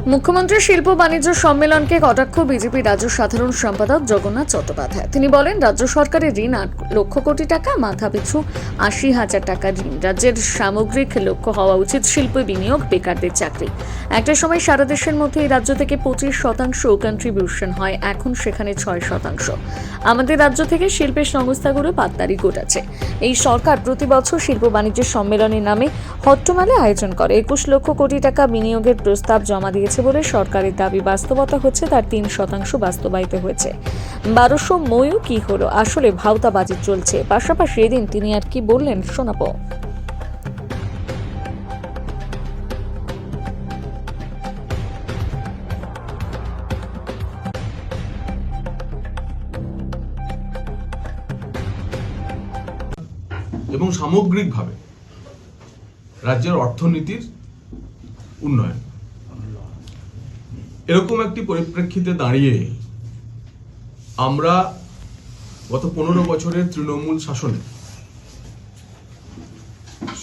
মুখ্যমন্ত্রী শিল্প বাণিজ্য সম্মেলনকে কটাক্ষ বিজেপি রাজ্য সাধারণ সম্পাদক জগন্নাথ চট্টোপাধ্যায়। তিনি বলেন, রাজ্য সরকারের ঋণ 8 লক্ষ কোটি টাকা, মাথাপিছু 80,000 টাকা ঋণ। রাজ্যের সামগ্রিক লক্ষ্য হওয়া উচিত শিল্প বিনিয়োগ, বেকারদের চাকরি। একটা সময় সারা দেশের মধ্যে এই রাজ্য থেকে 25% কন্ট্রিবিউশন হয়, এখন সেখানে 6%। আমাদের রাজ্য থেকে শিল্পের সংস্থাগুলো পাত্তারি গোটাচ্ছে। এই সরকার প্রতি বছর শিল্প বাণিজ্য সম্মেলনের নামে হট্টমালে আয়োজন করে। 21 লক্ষ কোটি টাকা বিনিয়োগের প্রস্তাব জমা দিয়েছে বলে সরকারের দাবি। বাস্তবতা হচ্ছে তার 3% বাস্তবায়িত হয়েছে। 1200 ময়ূ কি হলো, আসলে ভাওতাবাজি চলছে। পাশাপাশি এদিন তিনি আর কি বললেন শোনাবো। এবং সামগ্রিকভাবে রাজ্যের অর্থনীতির উন্নয়ন, এরকম একটি পরিপ্রেক্ষিতে দাঁড়িয়ে আমরা গত 15 বছরের তৃণমূল শাসনে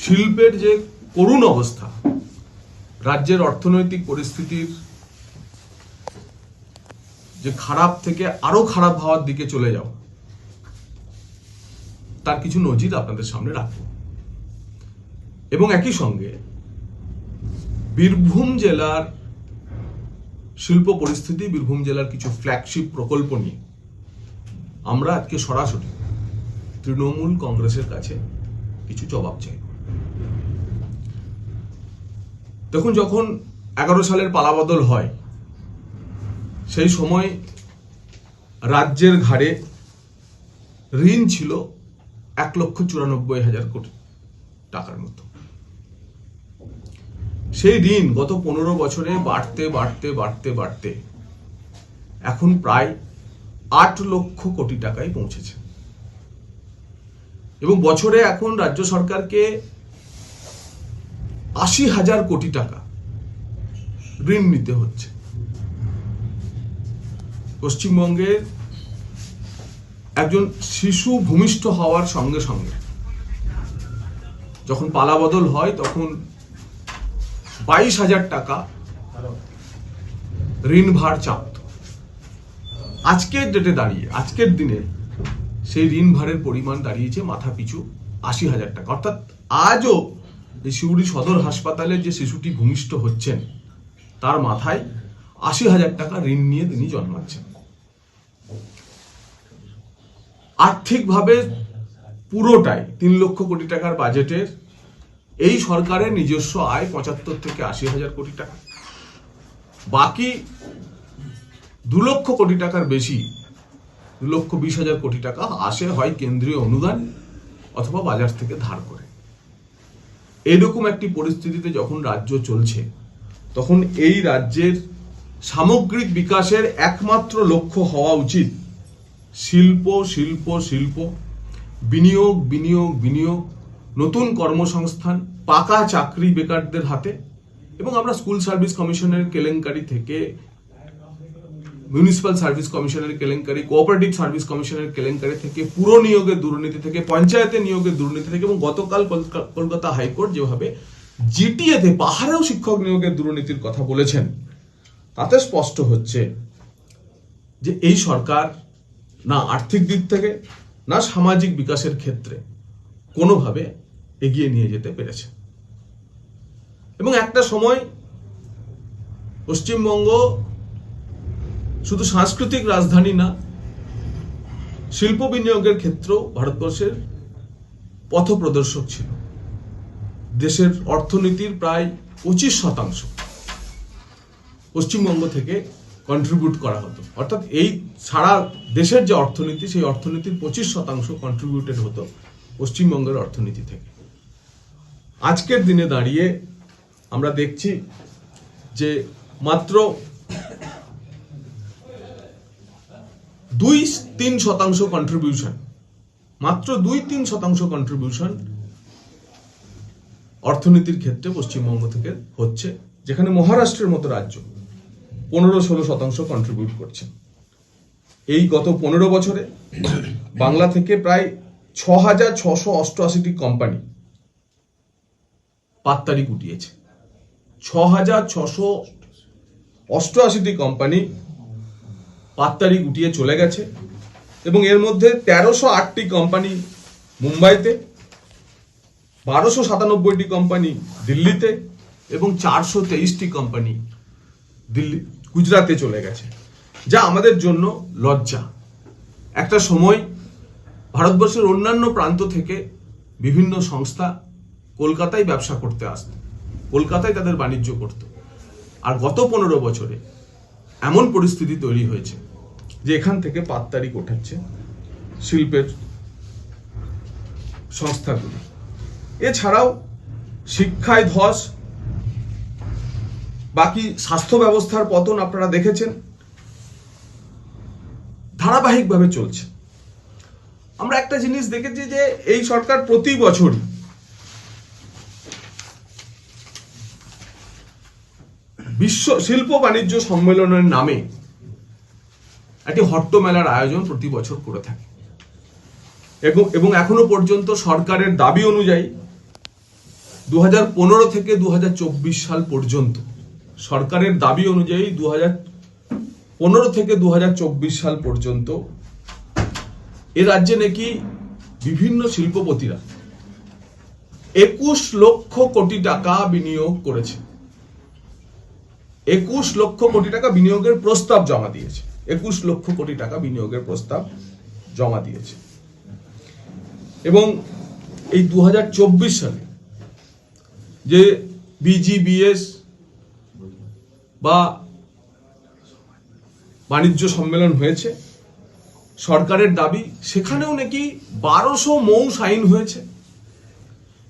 শিল্পের যে করুণ অবস্থা, রাজ্যের অর্থনৈতিক পরিস্থিতির যে খারাপ থেকে আরো খারাপ হওয়ার দিকে চলে যাওয়া, তার কিছু নজির আপনাদের সামনে রাখবো। এবং একই সঙ্গে বীরভূম জেলার শিল্প পরিস্থিতি, বীরভূম জেলার কিছু ফ্ল্যাগশিপ প্রকল্প নিয়ে আমরা আজকে সরাসরি তৃণমূল কংগ্রেসের কাছে কিছু জবাব চাই। দেখুন, যখন 11 সালের পালাবদল হয়, সেই সময় রাজ্যের ঘাড়ে ঋণ ছিল 1,94,000 কোটি টাকার মতো। সেই ঋণ গত 15 বছরে বাড়তে বাড়তে বাড়তে বাড়তে এখন প্রায় 8 লক্ষ কোটি টাকায় পৌঁছেছে। এবং বছরে এখন রাজ্য সরকারকে 80,000 কোটি টাকা ঋণ নিতে হচ্ছে। পশ্চিমবঙ্গের একজন শিশু ভূমিষ্ঠ হওয়ার সঙ্গে সঙ্গে যখন পালাবদল হয়, তখন 22,000 টাকা ঋণ ভার চাপত। আজকের ডেটে দাঁড়িয়ে, আজকের দিনে সেই ঋণ ভারের পরিমাণ দাঁড়িয়েছে মাথা পিছু 80,000 টাকা। অর্থাৎ আজও এই সিউড়ি সদর হাসপাতালে যে শিশুটি ভূমিষ্ঠ হচ্ছেন, তার মাথায় 80,000 টাকা ঋণ নিয়ে তিনি জন্মাচ্ছেন। আর্থিকভাবে পুরোটাই 3 লক্ষ কোটি টাকার বাজেটের এই সরকারের নিজস্ব আয় 75 থেকে 80,000 কোটি টাকা। বাকি 2 লক্ষ কোটি টাকার বেশি, 2,20,000 কোটি টাকা আসে হয় কেন্দ্রীয় অনুদান অথবা বাজার থেকে ধার করে। এরকম একটি পরিস্থিতিতে যখন রাজ্য চলছে, তখন এই রাজ্যের সামগ্রিক বিকাশের একমাত্র লক্ষ্য হওয়া উচিত শিল্প, শিল্প, শিল্প, বিনিয়োগ, বিনিয়োগ, বিনিয়োগ, নতুন কর্মসংস্থান, পাকা চাকরি বেকারদের হাতে। এবং আমরা স্কুল সার্ভিস কমিশনের কেলেঙ্কারি থেকে, মিউনিসিপ্যাল সার্ভিস কমিশনের কেলেঙ্কারি, কোঅপারেটিভ সার্ভিস কমিশনের কেলেঙ্কারি থেকে, পুর নিয়োগের দুর্নীতি থেকে, পঞ্চায়েতে নিয়োগের দুর্নীতি থেকে, এবং গতকাল কলকাতা হাইকোর্ট যেভাবে জিটিএতে পাহাড়েও শিক্ষক নিয়োগের দুর্নীতির কথা বলেছেন, তাতে স্পষ্ট হচ্ছে যে এই সরকার না আর্থিক দিক থেকে না সামাজিক বিকাশের ক্ষেত্রে কোনোভাবে এগিয়ে নিয়ে যেতে পেরেছে। এবং একটা সময় পশ্চিমবঙ্গ শুধু সাংস্কৃতিক রাজধানী না, শিল্প বিনিয়োগের ক্ষেত্রেও ভারতবর্ষের পথপ্রদর্শক ছিল। দেশের অর্থনীতির প্রায় 25% পশ্চিমবঙ্গ থেকে কন্ট্রিবিউট করা হতো। অর্থাৎ এই সারা দেশের যে অর্থনীতি, সেই অর্থনীতির 25% কন্ট্রিবিউটেড হতো পশ্চিমবঙ্গের অর্থনীতি থেকে। আজকের দিনে দাঁড়িয়ে আমরা দেখছি যে মাত্র 2-3% কন্ট্রিবিউশন, মাত্র 2-3% কন্ট্রিবিউশন অর্থনীতির ক্ষেত্রে পশ্চিমবঙ্গ থেকে হচ্ছে, যেখানে মহারাষ্ট্রের মতো রাজ্য 15-16% কন্ট্রিবিউট করছে। এই গত 15 বছরে বাংলা থেকে প্রায় 6,688টি কোম্পানি পাত্তারি কুটিয়েছে। 6,600 88টি কোম্পানি পাত্তারি গুটিয়ে চলে গেছে এবং এর মধ্যে 1308টি কোম্পানি মুম্বাইতে, 1297টি কোম্পানি দিল্লিতে এবং 423টি কোম্পানি গুজরাতে চলে গেছে, যা আমাদের জন্য লজ্জা। একটা সময় ভারতবর্ষের অন্যান্য প্রান্ত থেকে বিভিন্ন সংস্থা কলকাতায় ব্যবসা করতে আসত, কলকাতায় তাদের বাণিজ্য করত। আর গত 15 বছরে এমন পরিস্থিতি তৈরি হয়েছে যে এখান থেকে পাততাড়ি ওঠাচ্ছে শিল্পের সংস্থাগুলি। এছাড়াও শিক্ষায় ধস, বাকি স্বাস্থ্য ব্যবস্থার পতন আপনারা দেখেছেন, ধারাবাহিকভাবে চলছে। আমরা একটা জিনিস দেখেছি যে এই সরকার প্রতি বছরই বিশ্ব শিল্প বাণিজ্য সম্মেলনের নামে একটি হট্ট মেলার আয়োজন প্রতি বছর করে থাকে এবং এখনো পর্যন্ত সরকারের দাবি অনুযায়ী 2015 থেকে 2024 সাল পর্যন্ত, সরকারের দাবি অনুযায়ী 2015 থেকে 2024 সাল পর্যন্ত এ রাজ্যে নাকি বিভিন্ন শিল্পপতিরা 21 লক্ষ কোটি টাকা বিনিয়োগ করেছে। 21 লক্ষ কোটি টাকা বিনিয়োগের প্রস্তাব জমা দিয়েছে। 21 লক্ষ কোটি টাকা বিনিয়োগের প্রস্তাব জমা দিয়েছে এবং এই 2024 সালে যে বিজিবিএস বা বাণিজ্য সম্মেলন হয়েছে, সরকারের দাবি সেখানেও নাকি 1200 মৌ সাইন হয়েছে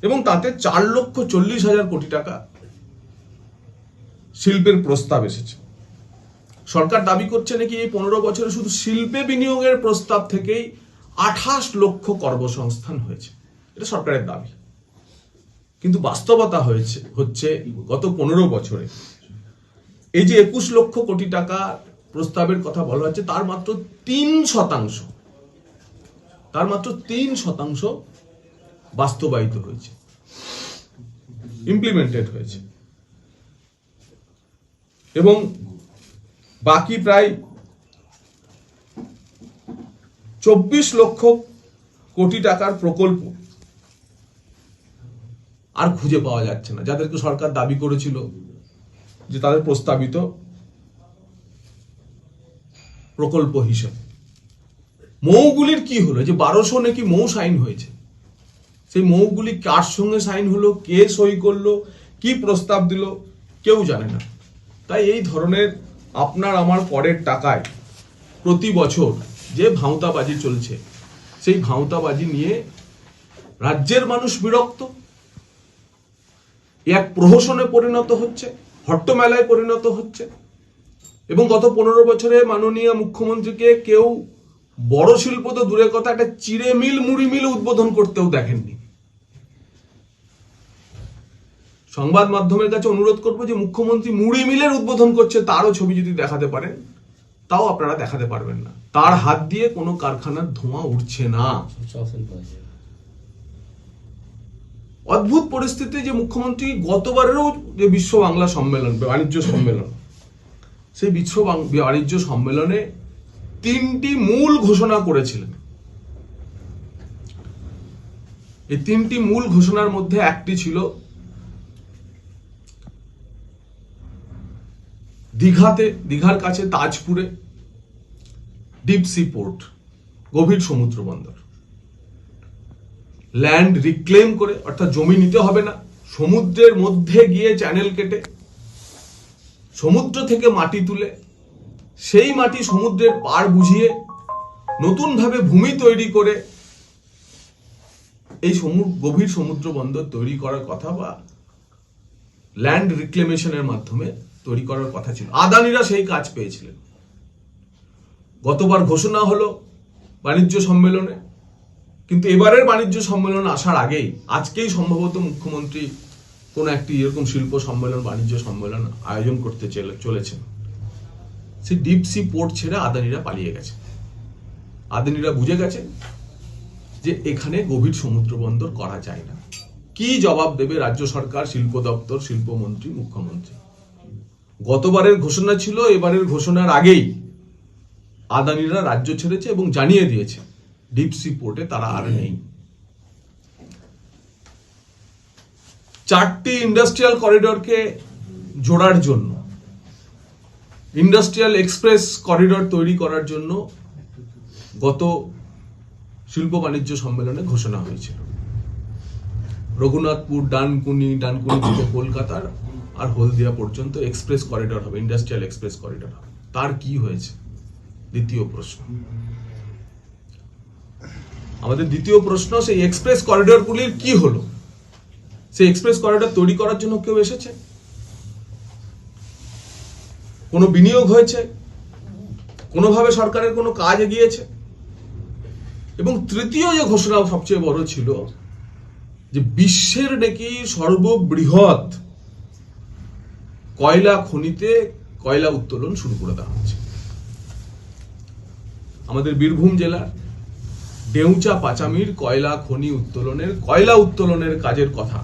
এবং তাতে 4,40,000 কোটি টাকা শিল্পের প্রস্তাব এসেছে। সরকার দাবি করছে নাকি এই 15 বছরে শুধু শিল্পে বিনিয়োগের প্রস্তাব থেকেই 28 লক্ষ কর্মসংস্থান হয়েছে। এটা সরকারের দাবি, কিন্তু বাস্তবতা হচ্ছে গত 15 বছরে এই যে 21 লক্ষ কোটি টাকা প্রস্তাবের কথা বলা হচ্ছে তার মাত্র 3% বাস্তবায়িত হয়েছে, ইমপ্লিমেন্টেড হয়েছে এবং বাকি প্রায় 24 লক্ষ কোটি টাকার প্রকল্প আর খুঁজে পাওয়া যাচ্ছে না, যাদেরকে সরকার দাবি করেছিল যে তাদের প্রস্তাবিত প্রকল্প হিসেবে। মৌগুলির কি হলো? যে 1200 নাকি মৌ সাইন হয়েছে, সেই মৌগুলি কার সঙ্গে সাইন হলো, কে সই করলো, কি প্রস্তাব দিল, কেউ জানে না। তাই এই ধরনের আপনার আমার করের টাকায় প্রতি বছর যে ভাঁওতাবাজি চলছে, সেই ভাঁওতাবাজি নিয়ে রাজ্যের মানুষ বিরক্ত, এক প্রহসনে পরিণত হচ্ছে, হট্টমেলায় পরিণত হচ্ছে এবং গত 15 বছরে মাননীয় মুখ্যমন্ত্রীকে কেউ বড় শিল্প তো দূরের কথা, একটা চিড়ে মিল, মুড়ি মিল উদ্বোধন করতেও দেখেননি। সংবাদ মাধ্যমের কাছে অনুরোধ করবো যে মুখ্যমন্ত্রী মুড়ি মিলের উদ্বোধন করছে তারও ছবি যদি দেখাতে পারেন, তাও আপনারা দেখাতে পারবেন না। তার হাত দিয়ে কোনো কারখানার ধোঁয়া উঠছে না। অদ্ভুত পরিস্থিতি যে মুখ্যমন্ত্রী গতবারেরও যে বিশ্ব বাংলা সম্মেলন, বাণিজ্য সম্মেলন, সেই বিশ্ব বাণিজ্য সম্মেলনে 3টি মূল ঘোষণা করেছিলেন। এই 3টি মূল ঘোষণার মধ্যে একটি ছিল দীঘার কাছে তাজপুরে ডিপ সি পোর্ট, গভীর সমুদ্র বন্দর, ল্যান্ড রিক্লেম করে, অর্থাৎ জমি নিতে হবে না, সমুদ্রের মধ্যে গিয়ে চ্যানেল কেটে সমুদ্র থেকে মাটি তুলে সেই মাটি সমুদ্রের পার বুঝিয়ে নতুনভাবে ভূমি তৈরি করে এই গভীর সমুদ্র বন্দর তৈরি করার কথা বা ল্যান্ড রিক্লেমেশনের মাধ্যমে তৈরি করার কথা ছিল। আদানিরা সেই কাজ পেয়েছিলেন। গতবার ঘোষণা হলো বাণিজ্য সম্মেলনে, কিন্তু এবারের বাণিজ্য সম্মেলন আসার আগেই আজকেই সম্ভবত মুখ্যমন্ত্রী কোন একটি এরকম শিল্প সম্মেলন, বাণিজ্য সম্মেলন আয়োজন করতে চলেছেন। সেই ডিপ সি পোর্ট ছেড়ে আদানিরা পালিয়ে গেছে। আদানিরা বুঝে গেছে যে এখানে গভীর সমুদ্র বন্দর করা যায় না। কি জবাব দেবে রাজ্য সরকার, শিল্প দপ্তর, শিল্পমন্ত্রী, মুখ্যমন্ত্রী? গতবারের ঘোষণা ছিল, এবারের ঘোষণার আগেই আদানিরা রাজ্য ছেড়েছে এবং জানিয়ে দিয়েছে ডিপ সি পোর্টে তারা আর নেই। 4টি ইন্ডাস্ট্রিয়াল করিডরকে জোড়ার জন্য, ইন্ডাস্ট্রিয়াল এক্সপ্রেস করিডর তৈরি করার জন্য গত শিল্প বাণিজ্য সম্মেলনে ঘোষণা হয়েছিল। রঘুনাথপুর, ডানকুনি থেকে কলকাতার আর হলদিয়া পর্যন্ত এক্সপ্রেস করিডর হবে, ইন্ডাস্ট্রিয়াল এক্সপ্রেস করিডর হবে। তার কি হয়েছে? দ্বিতীয় প্রশ্ন। আমাদের দ্বিতীয় প্রশ্ন, সেই এক্সপ্রেস করিডরগুলির কি হলো? সেই এক্সপ্রেস করিডর তৈরি করার জন্য কেউ এসেছে? কোনো বিনিয়োগ হয়েছে? কোনোভাবে সরকারের কোনো কাজ এগিয়েছে? এবং তৃতীয় যে ঘোষণা সবচেয়ে বড় ছিল, যে বিশ্বের নাকি সর্ববৃহৎ কয়লা খনিতে কয়লা উত্তোলন শুরু করে দেওয়া হচ্ছে। আমাদের বীরভূম জেলার ডেউচা পাচামির কয়লা উত্তোলনের কাজের কথা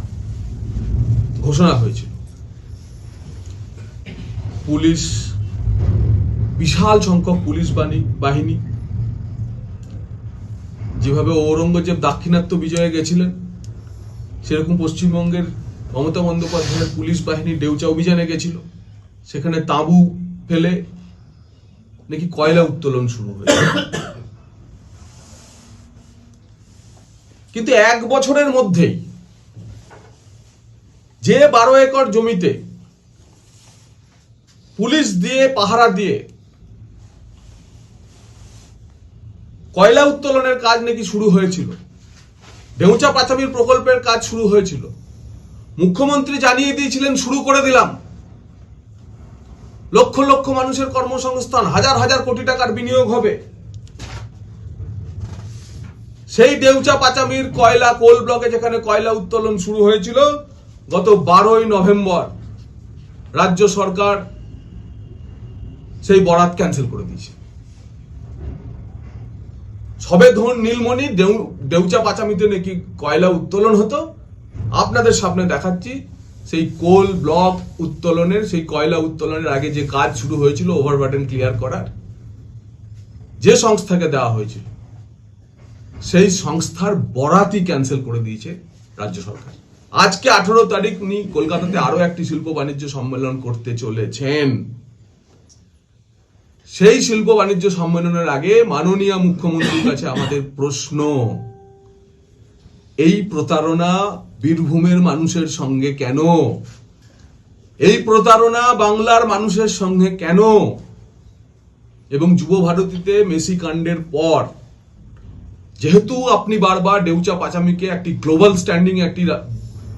ঘোষণা হয়েছিল। পুলিশ, বিশাল সংখ্যক পুলিশ বাহিনী, যেভাবে ঔরঙ্গজেব দাক্ষিণাত্য বিজয়ে গেছিলেন, সেরকম পশ্চিমবঙ্গের মমতা বন্দ্যোপাধ্যায়ের পুলিশ বাহিনী ডেউচা অভিযানে গেছিল। সেখানে তাঁবু ফেলে নাকি কয়লা উত্তোলন শুরু হয়েছে। কিন্তু 1 বছরের মধ্যেই যে 12 একর জমিতে পুলিশ দিয়ে, পাহারা দিয়ে কয়লা উত্তোলনের কাজ নাকি শুরু হয়েছিল, ডেউচা পাচামির প্রকল্পের কাজ শুরু হয়েছিল, মুখ্যমন্ত্রী জানিয়ে দিয়েছিলেন শুরু করে দিলাম, লক্ষ লক্ষ মানুষের কর্মসংস্থান, হাজার হাজার কোটি টাকার বিনিয়োগ হবে। সেই ডেউচা পাচামির কোল ব্লকে যেখানে কয়লা উত্তোলন শুরু হয়েছিল, গত 12ই নভেম্বর রাজ্য সরকার সেই বরাত ক্যান্সেল করে দিয়েছে। সবে ধন নীলমণি ডেউচা পাচামিতে নাকি কয়লা উত্তোলন হতো। আপনাদের সামনে দেখাচ্ছি সেই কোল ব্লক উত্তোলনের, সেই কয়লা উত্তোলনের আগে যে কাজ শুরু হয়েছিল ওভারবার্ডেন ক্লিয়ার করার, যে সংস্থাকে দেওয়া হয়েছিল, সেই সংস্থার বরাতই ক্যান্সেল করে দিয়েছে রাজ্য সরকার। আজকে 18 তারিখ উনি কলকাতাতে আরো একটি শিল্প বাণিজ্য সম্মেলন করতে চলেছেন। সেই শিল্প বাণিজ্য সম্মেলনের আগে মাননীয় মুখ্যমন্ত্রীর কাছে আমাদের প্রশ্ন, এই প্রতারণা বীরভূমের মানুষের সঙ্গে কেন? এই প্রতারণা বাংলার মানুষের সঙ্গে কেন? এবং যুব ভারতীতে মেসি কাণ্ডের পর যেহেতু আপনি বারবার ডেউচা পাচামিকে একটি গ্লোবাল স্ট্যান্ডিং, একটি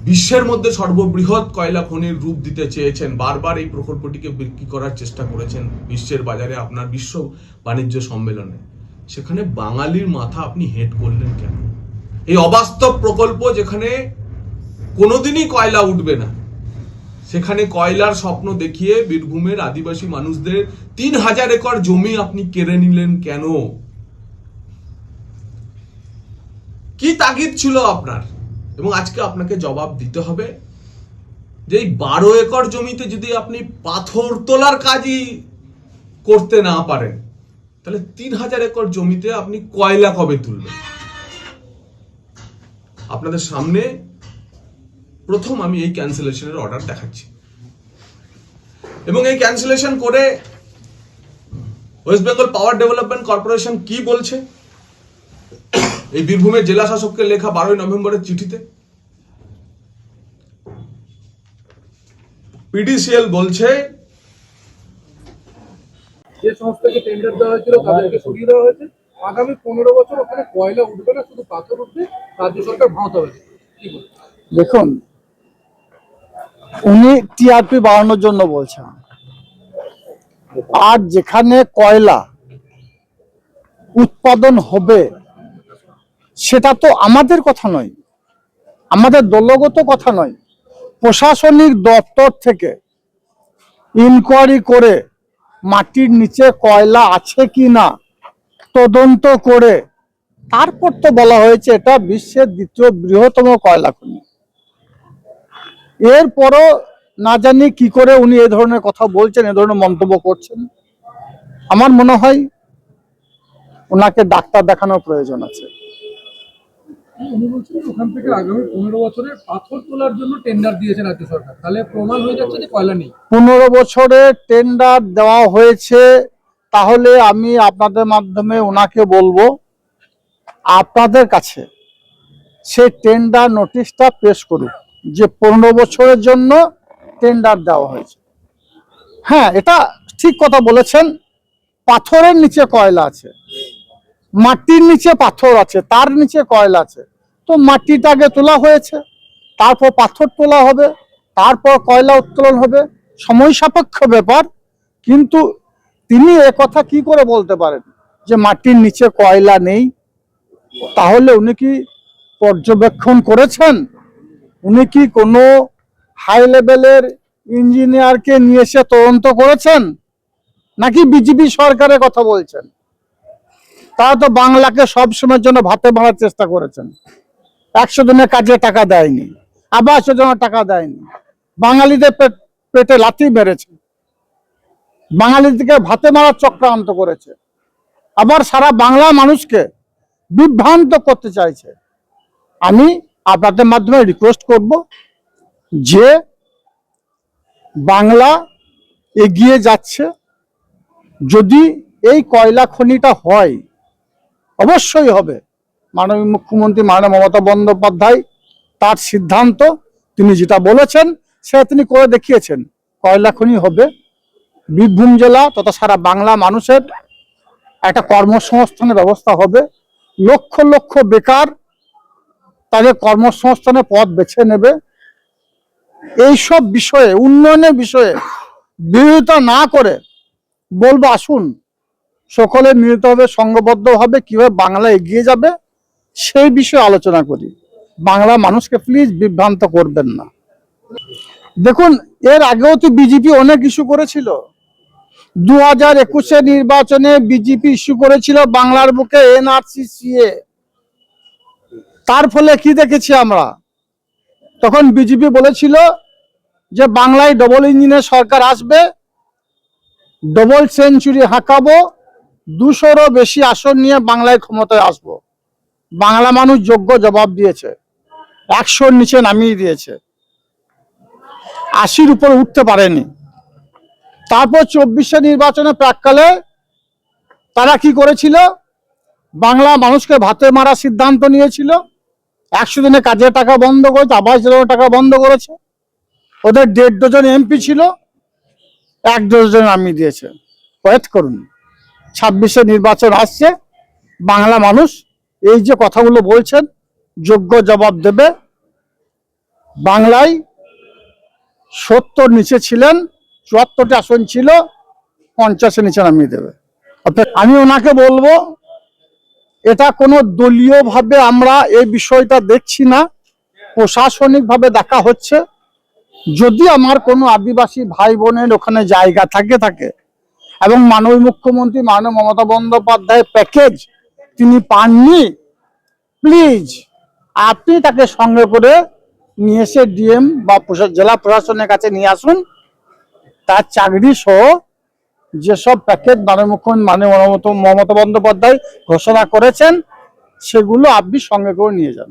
বিশ্বের মধ্যে সর্ববৃহৎ কয়লা খনির রূপ দিতে চেয়েছেন, বারবার এই প্রকল্পটিকে বিক্রি করার চেষ্টা করেছেন বিশ্বের বাজারে, আপনার বিশ্ব বাণিজ্য সম্মেলনে, সেখানে বাঙালির মাথা আপনি হেট করলেন কেন? এই অবাস্তব প্রকল্প, যেখানে কোনোদিনই কয়লা উঠবে না, সেখানে কয়লার স্বপ্ন দেখিয়ে বীরভূমের আদিবাসী মানুষদের 3000 একর জমি আপনি কেড়ে নিলেন কেন? কি তাগিদ ছিল আপনার? এবং আজকে আপনাকে জবাব দিতে হবে যে এই 12 একর জমিতে যদি আপনি পাথর তোলার কাজই করতে না পারেন, তাহলে 3000 একর জমিতে আপনি কয়লা কবে তুলবেন? আপনাদের সামনে প্রথম আমি এই ক্যান্সেলেশনের অর্ডার দেখাচ্ছি, এবং এই ক্যান্সেলেশন করে West Bengal power development corporation কি বলছে এই বীরভূমের জেলা শাসককে লেখা 12ই নভেম্বরের চিঠিতে। পিডিসিএল বলছে, যে সংস্থাকে টেন্ডার দেওয়া হয়েছিল তাদেরকে সরিয়ে দেওয়া হয়েছে, আগামী 15 বছর ওখানে কয়লা উঠবে না, শুধু পাথর উঠবে, রাজ্য সরকার ভাঙতে হবে। দেখুন, উনি টিআরপি বাড়ানোর জন্য বলছেন, আর যেখানে কয়লা উৎপাদন হবে সেটা তো আমাদের কথা নয়, আমাদের দলগত কথা নয়, প্রশাসনিক দপ্তর থেকে ইনকোয়ারি করে মাটির নিচে কয়লা আছে কি না তদন্ত করে তারপর তো বলা হয়েছে এটা বিশ্বের 2য় বৃহত্তম কয়লা খনি। এরপরও না জানি কি করে উনি এই ধরনের কথা বলছেন, এই ধরনের মন্তব্য করছেন। আমার মনে হয় ওনাকে ডাক্তার দেখানোর প্রয়োজন আছে। উনি বলছেন ওখান থেকে আগামী 15 বছরের পাথর তোলার জন্য টেন্ডার দিয়েছে রাজ্য সরকার, তাহলে প্রমাণ হয়ে যাচ্ছে যে কয়লা নেই। 15 বছরের টেন্ডার দেওয়া হয়েছে, তাহলে আমি আপনাদের মাধ্যমে ওনাকে বলবো আপনাদের কাছে সেই টেন্ডার নোটিশটা পেশ করুক যে 15 বছরের জন্য টেন্ডার দেওয়া হয়েছে। হ্যাঁ, এটা ঠিক কথা বলেছেন, পাথরের নিচে কয়লা আছে, মাটির নিচে পাথর আছে, তার নিচে কয়লা আছে। তো মাটিটা আগে তোলা হয়েছে, তারপর পাথর তোলা হবে, তারপর কয়লা উত্তোলন হবে, সময় সাপেক্ষ ব্যাপার। কিন্তু তিনি কথা কি করে বলতে পারেন যে মাটির নিচে কয়লা নেই? তাহলে উনি কি পর্যবেক্ষণ করেছেন? উনি কি কোনো হাই লেভেলের ইঞ্জিনিয়ারকে নিয়ে এসে তদন্ত করেছেন, নাকি বিজেপি সরকারের কথা বলছেন? তারা তো বাংলাকে সবসময়ের জন্য ভাতে মারার চেষ্টা করেছেন। 100 দিনের কাজে টাকা দেয়নি, আবাস যোজনা টাকা দেয়নি, বাঙালিদের পেটে লাথি মেরেছে, বাঙালিদেরকে ভাতে মারার চক্রান্ত করেছে, আবার সারা বাংলা মানুষকে বিভ্রান্ত করতে চাইছে। আমি আপনাদের মাধ্যমে রিকোয়েস্ট করব যে বাংলা এগিয়ে যাচ্ছে, যদি এই কয়লা খনিটা হয় অবশ্যই হবে। মাননীয় মুখ্যমন্ত্রী মাননীয় মমতা বন্দ্যোপাধ্যায় তার সিদ্ধান্ত, তিনি যেটা বলেছেন সেটা তিনি করে দেখিয়েছেন। কয়লা খনি হবে, বীরভূম জেলা তথা সারা বাংলা মানুষের একটা কর্মসংস্থানের ব্যবস্থা হবে, লক্ষ লক্ষ বেকার তাদের কর্মসংস্থানের পথ বেছে নেবে। এইসব বিষয়ে, উন্নয়নের বিষয়ে বিরোধিতা না করে বলবো আসুন সকলে মিলিতভাবে সংঘবদ্ধভাবে কিভাবে বাংলা এগিয়ে যাবে সেই বিষয়ে আলোচনা করি। বাংলা মানুষকে প্লিজ বিভ্রান্ত করবেন না। দেখুন, এর আগেও তো বিজেপি অনেক ইস্যু করেছিল। 2021 নির্বাচনে বিজেপি ইস্যু করেছিল বাংলার বুকে এনআরসি সিএ। তার ফলে কি দেখেছি আমরা? তখন বিজেপি বলেছিল যে বাংলায় ডবল ইঞ্জিনের সরকার আসবে, ডবল সেঞ্চুরি হাঁকাবো, 200-রও বেশি আসন নিয়ে বাংলায় ক্ষমতায় আসবো। বাংলা মানুষ যোগ্য জবাব দিয়েছে, 100-র নিচে নামিয়ে দিয়েছে, 80-র উপরে উঠতে পারেনি। তারপর 24 নির্বাচনে প্রাককালে তারা কি করেছিল? বাংলা মানুষকে ভাতে মারা সিদ্ধান্ত নিয়েছিল, 100 দিনে কাজের টাকা বন্ধ করেছে, আবাস যোজনার টাকা বন্ধ করেছে। ওদের 1.5 ডজন এমপি ছিল, 1 ডজন নামিয়ে দিয়েছে। ওয়েট করুন, 26 নির্বাচন আসছে, বাংলা মানুষ এই যে কথাগুলো বলছেন যোগ্য জবাব দেবে। বাংলায় 70 নিচে ছিলেন, 74টি আসন ছিল, 50-এর নিচে নামিয়ে দেবে। অর্থাৎ আমি ওনাকে বলবো এটা কোনো দলীয় ভাবে আমরা এই বিষয়টা দেখছি না, প্রশাসনিক ভাবে দেখা হচ্ছে। যদি আমার কোনো আদিবাসী ভাই বোনের ওখানে জায়গা থাকে এবং মাননীয় মুখ্যমন্ত্রী মাননীয় মমতা বন্দ্যোপাধ্যায় প্যাকেজ তিনি পাননি, প্লিজ আপনি তাকে সঙ্গে করে নিয়ে এসে ডিএম বা জেলা প্রশাসনের কাছে নিয়ে আসুন। তার চাকরি সহ যেসব প্যাকেজ মাননীয় মুখ্যমন্ত্রী মাননীয় মমতা বন্দ্যোপাধ্যায় ঘোষণা করেছেন সেগুলো আপনি সঙ্গে করে নিয়ে যান।